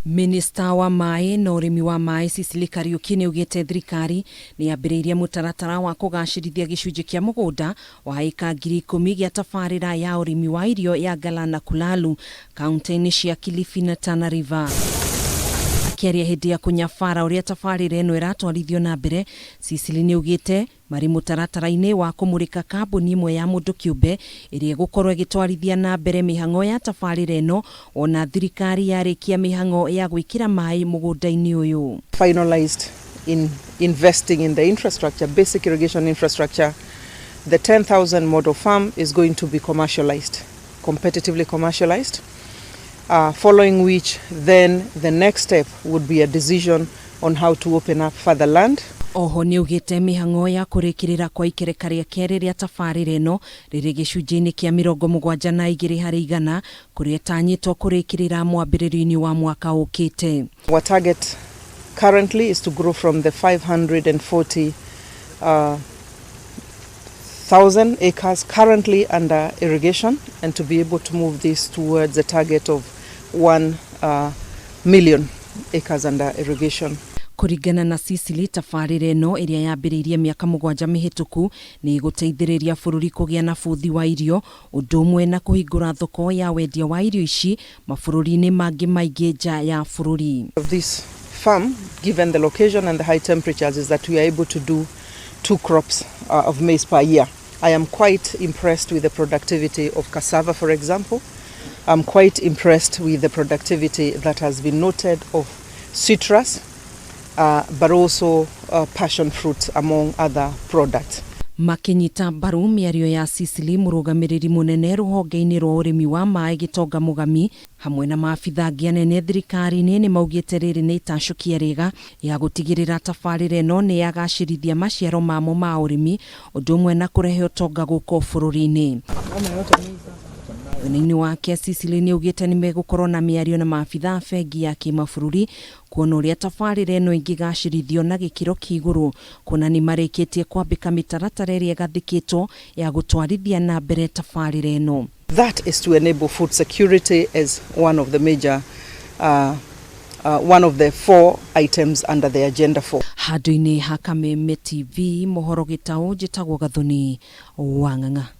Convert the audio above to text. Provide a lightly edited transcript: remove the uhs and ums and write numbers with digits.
Minister wa mai na urimi wa mai Sicily Kariuki ni ugite thirikari ni yambiriria mitaratara wa kugacirithia gicunji kia mugunda wa eka ngiri ikumi gia tabarira ya urimi wa irio ya Galana Kulalu kaunti-ini cia Kilifi na Tana River. Akiaria hindi ya kunyabara uria tabarira eno iratwarithio na mbere, Sicily ni ugite mari mitaratara-ini wa kumurika kambuni imwe ya mundu kiumbe iria gukorwo igitwarithia na mbere mihango ya tabarira eno ona thirikari yarikia mihango ya gwikira mai mugunda-ini uyu. Finalized in investing in the infrastructure, basic irrigation infrastructure. The 10,000 model farm is going to be commercialized, competitively commercialized. Following which, then the next step would be a decision on how to open up further land. Oho ni ugite mihango ya kurikirira kwa ikereka ria keri ria tabarira eno riri gicunji-ini kia 72% kuria tanyitwo kurikirira mwambiririo-ini wa mwaka ukite. Our target currently is to grow from the 540,000 acres currently under irrigation and to be able to move this towards a target of 1 million acres under irrigation. Kuringana na Sicily, tabarira eno iria yambiririe miaka 7 mihituku ni iguteithiriria bururi kugia na buthi wa irio undu umwe na kuhingura thoko ya wendia wa irio ici mabururi-ini mangi maingi nja ya bururi. This farm, given the location and the high temperatures, is that we are able to do 2 crops of maize per year. I am quite impressed with the productivity of cassava, for example. I'm quite impressed with the productivity that has been noted of citrus, but also passion fruit among other products. Makinyita mbaru miario ya Sicily, murugamiriri munene ruhonge-ini rwa urimi wa mai Gitonga Mugami hamwe na maabitha angi anene thirikari-ini ni maugite riri ni itancukia riga ya gutigirira tabarira eno ni yagacirithia maciaro mamo ma urimi undu umwe na kurehe utonga guko bururi-ini. Thĩinĩ wake Sicily ni ugite ni megukorwo na miario na maabitha bengi ya kimabũrũri kuona uria tabarira eno ingigacirithio na gikiro kiiguru kuona ni marikitie kwambika mitaratara iria gathikitwo ya gutwarithia na mbere tabarira eno. That is to enable food security as one of the major one of the 4 items under the agenda 4. Handũ-inĩ ha Kameme TV mohoro gitau njitagwo Gathoni Wang'ang'a.